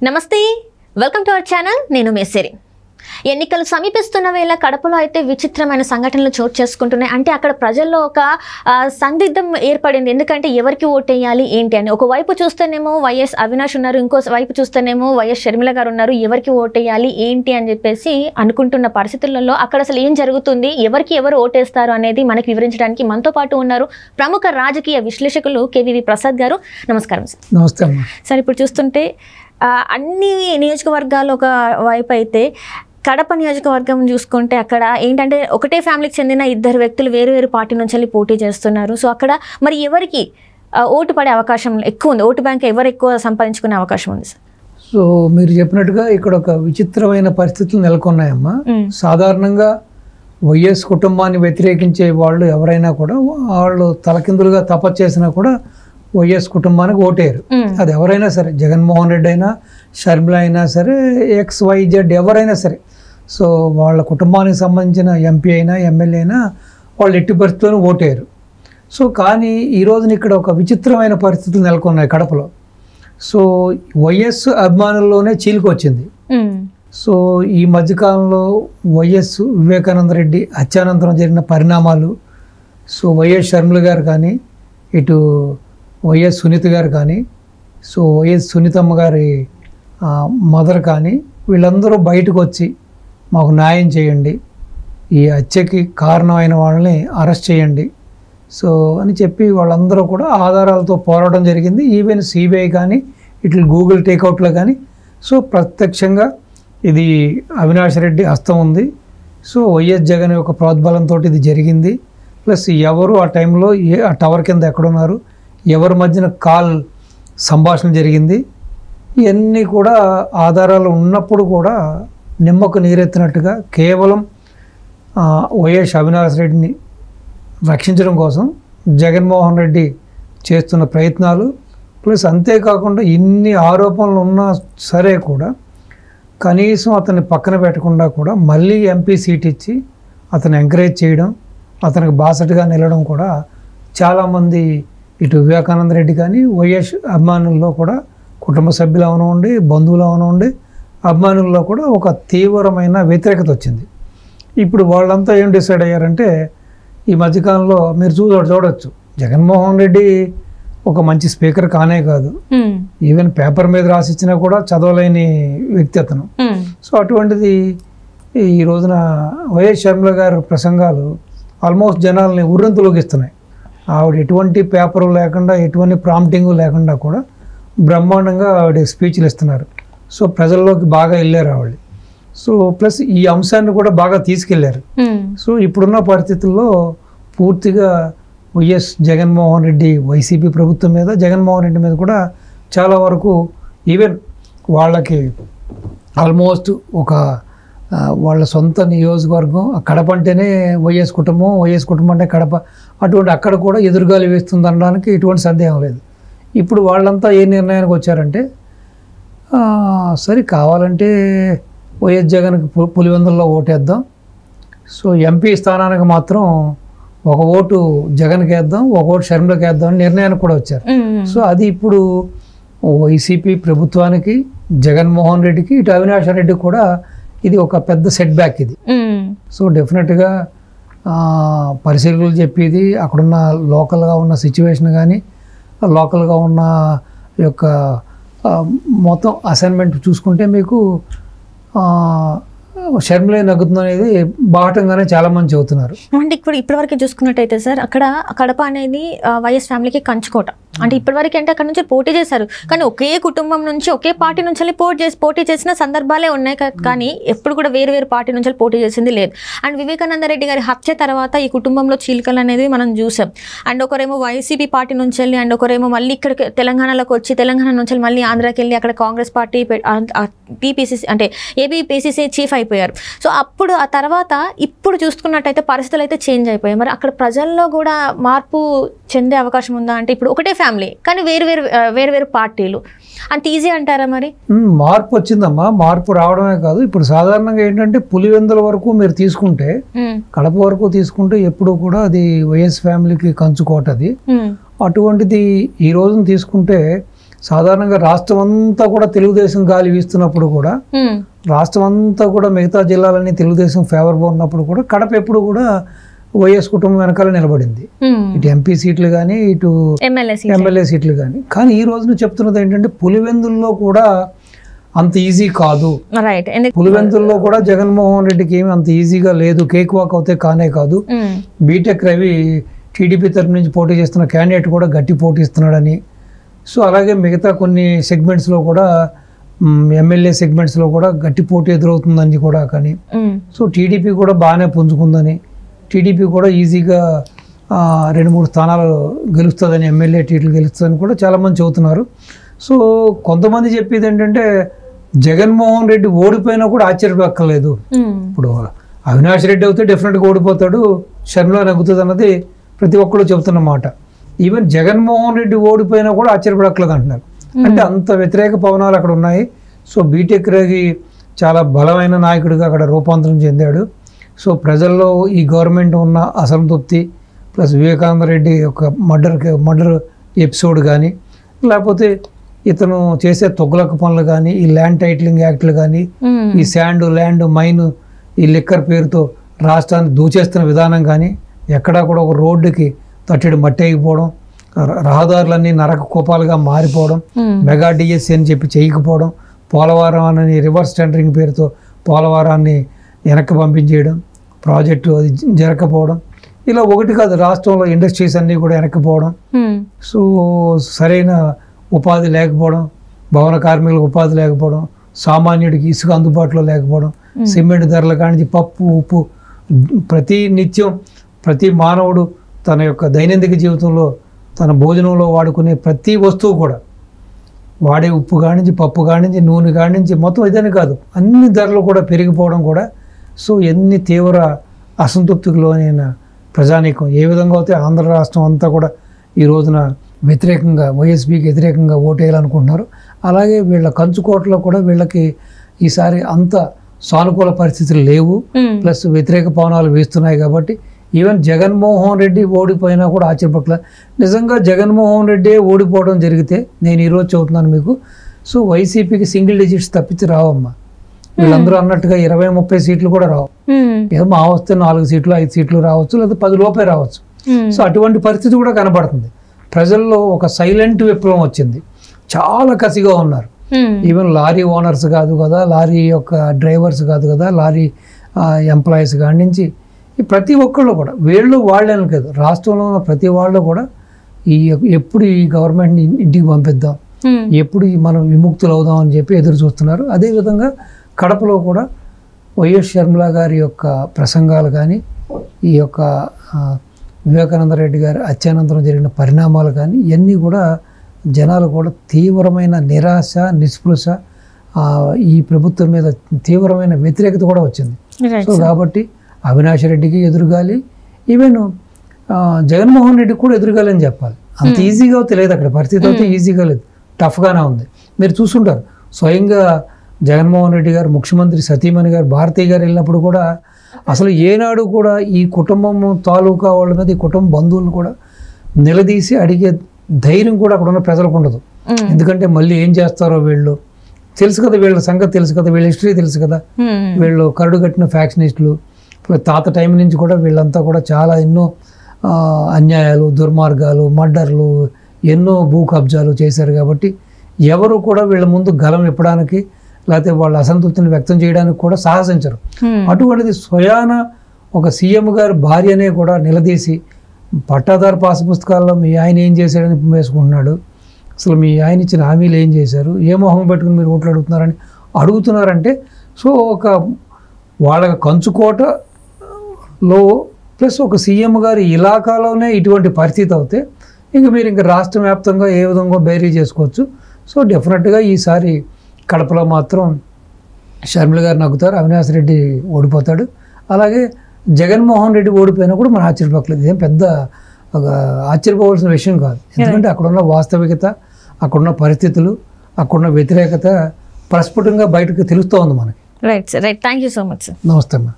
నమస్తే, welcome to our channel. నేను మేసేరి. ఎన్నికలు సమీపిస్తున్న వేళ కడపలో అయితే విచిత్రమైన సంఘటనలు చోటు చేసుకుంటున్నాయి. అంటే అక్కడ ప్రజల్లో ఒక సందిగ్ధం ఏర్పడింది. ఎందుకంటే ఎవరికి ఓటేయాలి ఏంటి అని. ఒకవైపు చూస్తేనేమో వైఎస్ అవినాష్ ఉన్నారు, ఇంకో వైపు చూస్తేనేమో వైఎస్ షర్మిల గారు ఉన్నారు. ఎవరికి ఓటేయాలి ఏంటి అని చెప్పేసి అనుకుంటున్న పరిస్థితులలో అక్కడ అసలు ఏం జరుగుతుంది, ఎవరికి ఎవరు ఓటేస్తారు అనేది మనకి వివరించడానికి మనతో పాటు ఉన్నారు ప్రముఖ రాజకీయ విశ్లేషకులు కేవీవి ప్రసాద్ గారు. నమస్కారం సార్. నమస్తే సార్, ఇప్పుడు చూస్తుంటే అన్ని నియోజకవర్గాలు ఒక వైపు అయితే కడప నియోజకవర్గం చూసుకుంటే అక్కడ ఏంటంటే ఒకటే ఫ్యామిలీకి చెందిన ఇద్దరు వ్యక్తులు వేరు వేరు పార్టీ నుంచి వెళ్ళి పోటీ చేస్తున్నారు. సో అక్కడ మరి ఎవరికి ఓటు పడే అవకాశం ఎక్కువ ఉంది, ఓటు బ్యాంక్ ఎవరు ఎక్కువ సంపాదించుకునే అవకాశం ఉంది సార్? సో మీరు చెప్పినట్టుగా ఇక్కడ ఒక విచిత్రమైన పరిస్థితులు నెలకొన్నాయమ్మా. సాధారణంగా వైఎస్ కుటుంబాన్ని వ్యతిరేకించే వాళ్ళు ఎవరైనా కూడా వాళ్ళు తలకిందులుగా తపస్సు చేసినా కూడా వైఎస్ కుటుంబానికి ఓటేరు. అది ఎవరైనా సరే, జగన్మోహన్ రెడ్డి అయినా, షర్మిల అయినా సరే, XYZ ఎవరైనా సరే. సో వాళ్ళ కుటుంబానికి సంబంధించిన ఎంపీ అయినా ఎమ్మెల్యే అయినా వాళ్ళు ఎట్టి పరిస్థితుల్లో ఓటేరు. సో కానీ ఈ రోజున ఇక్కడ ఒక విచిత్రమైన పరిస్థితులు నెలకొన్నాయి కడపలో. సో వైఎస్ అభిమానుల్లోనే చీలికొచ్చింది. సో ఈ మధ్యకాలంలో వైఎస్ వివేకానంద రెడ్డి హత్యానంతరం జరిగిన పరిణామాలు, సో వైఎస్ షర్మిల గారు కానీ, ఇటు వైఎస్ సునీత గారు కానీ, సో వైఎస్ సునీతమ్మ గారి మదర్ కానీ, వీళ్ళందరూ బయటకు వచ్చి మాకు న్యాయం చేయండి, ఈ హత్యకి కారణమైన వాళ్ళని అరెస్ట్ చేయండి సో అని చెప్పి వాళ్ళందరూ కూడా ఆధారాలతో పోరాటం జరిగింది. ఈవెన్ సిబిఐ కానీ, ఇట్లా గూగుల్ టేక్అవుట్లో కానీ. సో ప్రత్యక్షంగా ఇది అవినాష్ రెడ్డి హస్తం ఉంది. సో వైఎస్ జగన్ యొక్క ప్రోద్బలంతో ఇది జరిగింది. ప్లస్ ఎవరు ఆ టైంలో ఆ టవర్ కింద ఎక్కడున్నారు, ఎవరి మధ్యన కాల్ సంభాషణ జరిగింది, ఇవన్నీ కూడా ఆధారాలు ఉన్నప్పుడు కూడా నిమ్మకు నీరెత్తినట్టుగా కేవలం వైఎస్ అవినాష్ రెడ్డిని రక్షించడం కోసం జగన్మోహన్ రెడ్డి చేస్తున్న ప్రయత్నాలు, ప్లస్ అంతేకాకుండా ఇన్ని ఆరోపణలు ఉన్నా సరే కూడా కనీసం అతన్ని పక్కన పెట్టకుండా కూడా మళ్ళీ ఎంపీ సీట్ ఇచ్చి అతను ఎంకరేజ్ చేయడం, అతనికి బాసటగా నిలవడం కూడా చాలామంది ఇటు వివేకానంద రెడ్డి కానీ వైఎస్ అభిమానుల్లో కూడా, కుటుంబ సభ్యులు అవనండి, బంధువులు అవనండి, అభిమానుల్లో కూడా ఒక తీవ్రమైన వ్యతిరేకత వచ్చింది. ఇప్పుడు వాళ్ళంతా ఏం డిసైడ్ అయ్యారంటే, ఈ మధ్యకాలంలో మీరు చూడవచ్చు జగన్మోహన్ రెడ్డి ఒక మంచి స్పీకర్ కానే కాదు, ఈవెన్ పేపర్ మీద రాసిచ్చినా కూడా చదవలేని వ్యక్తి అతను. సో అటువంటిది ఈ రోజున వైఎస్ షర్మిల గారి ప్రసంగాలు ఆల్మోస్ట్ జనాల్ని ఉర్రంతులోకిస్తున్నాయి. ఆవిడ ఎటువంటి పేపరు లేకుండా, ఎటువంటి ప్రాంప్టింగ్ లేకుండా కూడా బ్రహ్మాండంగా ఆవిడ స్పీచ్లు ఇస్తున్నారు. సో ప్రజల్లోకి బాగా వెళ్ళారు ఆవిడ. సో ప్లస్ ఈ అంశాన్ని కూడా బాగా తీసుకెళ్లారు. సో ఇప్పుడున్న పరిస్థితుల్లో పూర్తిగా వైఎస్ జగన్మోహన్ రెడ్డి వైసీపీ ప్రభుత్వం మీద, జగన్మోహన్ రెడ్డి మీద కూడా చాలా వరకు ఈవెన్ వాళ్ళకి ఆల్మోస్ట్ ఒక వాళ్ళ సొంత నియోజకవర్గం కడప అంటేనే వైఎస్ కుటుంబం, వైఎస్ కుటుంబం అంటే కడప, అటువంటి అక్కడ కూడా ఎదురుగాలి వేస్తుంది అనడానికి ఎటువంటి సందేహం లేదు. ఇప్పుడు వాళ్ళంతా ఏ నిర్ణయానికి వచ్చారంటే, సరే కావాలంటే వైఎస్ జగన్కి పులివెందుల్లో ఓటేద్దాం, సో ఎంపీ స్థానానికి మాత్రం ఒక ఓటు జగన్కి వేద్దాం, ఒక ఓటు షర్మిలకి వేద్దాం అని నిర్ణయానికి కూడా వచ్చారు. సో అది ఇప్పుడు వైసీపీ ప్రభుత్వానికి, జగన్మోహన్ రెడ్డికి, ఇటు అవినాష్ రెడ్డి కూడా ఇది ఒక పెద్ద సెట్ బ్యాక్ ఇది. సో డెఫినెట్గా పరిశీలకులు చెప్పేది అక్కడున్న లోకల్గా ఉన్న సిచ్యువేషన్ కానీ, లోకల్గా ఉన్న యొక్క మొత్తం అసైన్మెంట్ చూసుకుంటే మీకు షర్మిలే నగ్గుతుంది అనేది బాహటంగానే చాలా మంది చెబుతున్నారు. అంటే ఇప్పుడు ఇప్పటివరకు చూసుకున్నట్టయితే సార్, అక్కడ కడప అనేది వైఎస్ ఫ్యామిలీకి కంచుకోట. అంటే ఇప్పటివరకు అంటే అక్కడ నుంచి పోటీ చేశారు, కానీ ఒకే కుటుంబం నుంచి, ఒకే పార్టీ నుంచి పోటీ చేసిన సందర్భాలే ఉన్నాయి. కానీ ఎప్పుడు కూడా వేరు వేరు పార్టీ నుంచి పోటీ చేసింది లేదు. అండ్ వివేకానంద రెడ్డి గారి హత్య తర్వాత ఈ కుటుంబంలో చీలికలు అనేది మనం చూసాం. అండ్ ఒకరేమో వైసీపీ పార్టీ నుంచి వెళ్ళి, అండ్ ఒకరేమో మళ్ళీ ఇక్కడ తెలంగాణలోకి వచ్చి, తెలంగాణ నుంచి మళ్ళీ ఆంధ్రాకి వెళ్ళి అక్కడ కాంగ్రెస్ పార్టీ టీపీసీసీ అంటే ఏపీపీసీసీ చీఫ్ అయిపోయారు. సో అప్పుడు ఆ తర్వాత ఇప్పుడు చూసుకున్నట్టయితే పరిస్థితులు అయితే చేంజ్ అయిపోయాయి. మరి అక్కడ ప్రజల్లో కూడా మార్పు చెందే అవకాశం ఉందా? అంటే ఇప్పుడు ఒకటే ఫ్యామిలీ కానీ వేరు వేరు పార్టీలు, అంత ఈజీ అంటారా? మరి మార్పు వచ్చిందమ్మా. మార్పు రావడమే కాదు, ఇప్పుడు సాధారణంగా ఏంటంటే పులివెందుల వరకు మీరు తీసుకుంటే, కడప వరకు తీసుకుంటే ఎప్పుడు కూడా అది వైఎస్ ఫ్యామిలీకి కంచుకోటది. అటువంటిది ఈ రోజున తీసుకుంటే సాధారణంగా రాష్ట్రం అంతా కూడా తెలుగుదేశం గాలి వీస్తున్నప్పుడు కూడా, రాష్ట్రం అంతా కూడా మిగతా జిల్లాలన్నీ తెలుగుదేశం ఫేవర్గా ఉన్నప్పుడు కూడా కడప ఎప్పుడు కూడా వైఎస్ కుటుంబం వెనకాల నిలబడింది. ఇటు ఎంపీ సీట్లు కానీ, ఇటు ఎమ్మెల్యే సీట్లు కానీ. కానీ ఈ రోజున చెప్తున్నది ఏంటంటే పులివెందుల్లో కూడా అంత ఈజీ కాదు. పులివెందుల్లో కూడా జగన్మోహన్ రెడ్డికి ఏమి అంత ఈజీగా లేదు. కేక్ వాక్ అవుతే కానే కాదు. బీటెక్ రవి టీడీపీ తరఫు నుంచి పోటీ చేస్తున్న క్యాండిడేట్ కూడా గట్టి పోటీ ఇస్తున్నాడని, సో అలాగే మిగతా కొన్ని సెగ్మెంట్స్లో కూడా ఎమ్మెల్యే సెగ్మెంట్స్లో కూడా గట్టి పోటీ ఎదురవుతుందని కూడా, కానీ సో టీడీపీ కూడా బాగానే పుంజుకుందని, టీడీపీ కూడా ఈజీగా 2-3 స్థానాలు గెలుస్తుందని, ఎమ్మెల్యే టీట్లు గెలుస్తుందని కూడా చాలామంది చెబుతున్నారు. సో కొంతమంది చెప్పేది ఏంటంటే జగన్మోహన్ రెడ్డి ఓడిపోయినా కూడా ఆశ్చర్యపక్కర్లేదు. ఇప్పుడు అవినాష్ రెడ్డి అయితే డెఫినెట్గా ఓడిపోతాడు, షర్మిల నెగ్గుతుంది అన్నది ప్రతి ఒక్కరు చెబుతున్న మాట. ఈవెన్ జగన్మోహన్ రెడ్డి ఓడిపోయినా కూడా ఆశ్చర్యపడక్కలేదు అంటున్నారు. అంటే అంత వ్యతిరేక పవనాలు అక్కడ ఉన్నాయి. సో బీటెక్ రవి చాలా బలమైన నాయకుడిగా అక్కడ రూపాంతరం చెందాడు. సో ప్రజల్లో ఈ గవర్నమెంట్ ఉన్న అసంతృప్తి ప్లస్ వివేకానంద రెడ్డి యొక్క మర్డర్ ఎపిసోడ్ కానీ, లేకపోతే ఇతను చేసే తొగ్గులక పనులు కానీ, ఈ ల్యాండ్ టైటిలింగ్ యాక్ట్లు కానీ, ఈ ల్యాండ్ మైన్, ఈ లిక్కర్ పేరుతో రాష్ట్రాన్ని దూచేస్తున్న విధానం కానీ, ఎక్కడా కూడా ఒక రోడ్డుకి తట్టెడు మట్టి అయిపోవడం, రహదారులన్నీ నరక కోపాలుగా మారిపోవడం, మెగా డిఎస్సి అని చెప్పి చేయకపోవడం, పోలవరం అని రివర్స్ టెండరింగ్ పేరుతో పోలవరాన్ని వెనక్కి పంపించేయడం, ప్రాజెక్టు అది జరగకపోవడం, ఇలా ఒకటి కాదు రాష్ట్రంలో ఇండస్ట్రీస్ అన్నీ కూడా వెనక్కిపోవడం, సో సరైన ఉపాధి లేకపోవడం, భవన కార్మికులకు ఉపాధి లేకపోవడం, సామాన్యుడికి ఇసుక అందుబాటులో లేకపోవడం, సిమెంట్ ధరల కానించి పప్పు ఉప్పు ప్రతి నిత్యం ప్రతి మానవుడు తన యొక్క దైనందిక జీవితంలో తన భోజనంలో వాడుకునే ప్రతి వస్తువు కూడా, వాడే ఉప్పు కానించి పప్పు కానించి నూనె కానించి మొత్తం ఇదని కాదు అన్ని ధరలు కూడా పెరిగిపోవడం కూడా, సో ఎన్ని తీవ్ర అసంతృప్తికి లోనైన ప్రజానీకం ఏ విధంగా అయితే ఆంధ్ర రాష్ట్రం అంతా కూడా ఈ రోజున వ్యతిరేకంగా వైఎస్పీకి వ్యతిరేకంగా ఓటేయాలనుకుంటున్నారు. అలాగే వీళ్ళ కంచుకోటలో కూడా వీళ్ళకి ఈసారి అంత సానుకూల పరిస్థితులు లేవు, ప్లస్ వ్యతిరేక పవనాలు వీస్తున్నాయి. కాబట్టి ఈవెన్ జగన్మోహన్ రెడ్డి ఓడిపోయినా కూడా ఆశ్చర్యపడలేదు. నిజంగా జగన్మోహన్ రెడ్డి ఓడిపోవడం జరిగితే నేను ఈరోజు చెబుతున్నాను మీకు, సో వైసీపీకి సింగిల్ డిజిట్స్ తప్పించి రావమ్మా. వీళ్ళందరూ అన్నట్టుగా 20-30 సీట్లు కూడా రావు. ఏదో మా వస్తే 4 సీట్లు 5 సీట్లు రావచ్చు, లేదా 10 లోపే రావచ్చు. సో అటువంటి పరిస్థితి కూడా కనబడుతుంది. ప్రజల్లో ఒక సైలెంట్ విప్లవం వచ్చింది, చాలా కసిగా ఉన్నారు. ఈవెన్ లారీ ఓనర్స్ కాదు కదా, లారీ యొక్క డ్రైవర్స్ కాదు కదా, లారీ ఎంప్లాయీస్ కాడి నుంచి ప్రతి ఒక్కళ్ళు కూడా వీళ్ళు వాళ్ళని కాదు, రాష్ట్రంలో ఉన్న ప్రతి వాళ్ళు కూడా ఎప్పుడు ఈ గవర్నమెంట్ ఇంటికి పంపిద్దాం, ఎప్పుడు మనం విముక్తులు అవుదాం అని చెప్పి ఎదురు చూస్తున్నారు. అదేవిధంగా కడపలో కూడా వైఎస్ షర్మిల గారి యొక్క ప్రసంగాలు కానీ, ఈ యొక్క వివేకానంద రెడ్డి గారి హత్యానంతరం జరిగిన పరిణామాలు కానీ ఇవన్నీ కూడా జనాలు కూడా తీవ్రమైన నిరాశ నిస్పృహ, ఈ ప్రభుత్వం మీద తీవ్రమైన వ్యతిరేకత కూడా వచ్చింది. సో కాబట్టి అవినాష్ రెడ్డికి ఎదురుగాలి, ఈవెన్ జగన్మోహన్ రెడ్డికి కూడా ఎదురుగాలి అని చెప్పాలి. అంత ఈజీగా తెలియదు, అక్కడ పరిస్థితి అయితే ఈజీగా లేదు, టఫ్గానే ఉంది. మీరు చూసుంటారు స్వయంగా జగన్మోహన్ రెడ్డి గారు ముఖ్యమంత్రి సతీమణి గారు భారతీయ గారు వెళ్ళినప్పుడు కూడా అసలు ఏనాడు కూడా ఈ కుటుంబం తాలూకా వాళ్ళ మీద ఈ కుటుంబ బంధువులను కూడా నిలదీసి అడిగే ధైర్యం కూడా అక్కడ ఉన్న ప్రజలకు ఉండదు. ఎందుకంటే మళ్ళీ ఏం చేస్తారో వీళ్ళు తెలుసు కదా, వీళ్ళ సంగతి తెలుసు కదా, వీళ్ళ హిస్టరీ తెలుసు కదా, వీళ్ళు కరడు కట్టిన ఫ్యాక్షనిస్టులు. తాత టైం నుంచి కూడా వీళ్ళంతా కూడా చాలా ఎన్నో అన్యాయాలు, దుర్మార్గాలు, మర్డర్లు, ఎన్నో భూ కబ్జాలు చేశారు. కాబట్టి ఎవరు కూడా వీళ్ళ ముందు గలం ఇప్పడానికి లేకపోతే వాళ్ళ అసంతృప్తిని వ్యక్తం చేయడానికి కూడా సాహసించరు. అటువంటిది స్వయాన ఒక సీఎం గారి భార్యనే కూడా నిలదీసి పట్టాదారు పాస్ పుస్తకాల్లో మీ ఆయన ఏం చేశాడని వేసుకుంటున్నాడు, అసలు మీ ఆయన ఇచ్చిన హామీలు ఏం చేశారు, ఏ మొహం పెట్టుకుని మీరు ఓట్లు అడుగుతున్నారంటే సో ఒక వాళ్ళ కంచుకోటలో ప్లస్ ఒక సీఎం గారి ఇలాకాలోనే ఇటువంటి పరిస్థితి అవుతే ఇంక మీరు ఇంకా రాష్ట్ర వ్యాప్తంగా ఏ విధంగా బేరీ చేసుకోవచ్చు. సో డెఫినెట్గా ఈసారి కడపలో మాత్రం షర్మిల గారు నగ్గుతారు, అవినాష్ రెడ్డి ఓడిపోతాడు. అలాగే జగన్మోహన్ రెడ్డి ఓడిపోయినా కూడా మనం ఆశ్చర్యపోకలేదు, ఇదేం పెద్ద ఒక ఆశ్చర్యపోవాల్సిన విషయం కాదు. ఎందుకంటే అక్కడున్న వాస్తవికత, అక్కడున్న పరిస్థితులు, అక్కడున్న వ్యతిరేకత ప్రస్ఫుటంగా బయటకు తెలుస్తూ ఉంది మనకి. Right sir, right. Thank you so much sir. నమస్తే అమ్మా.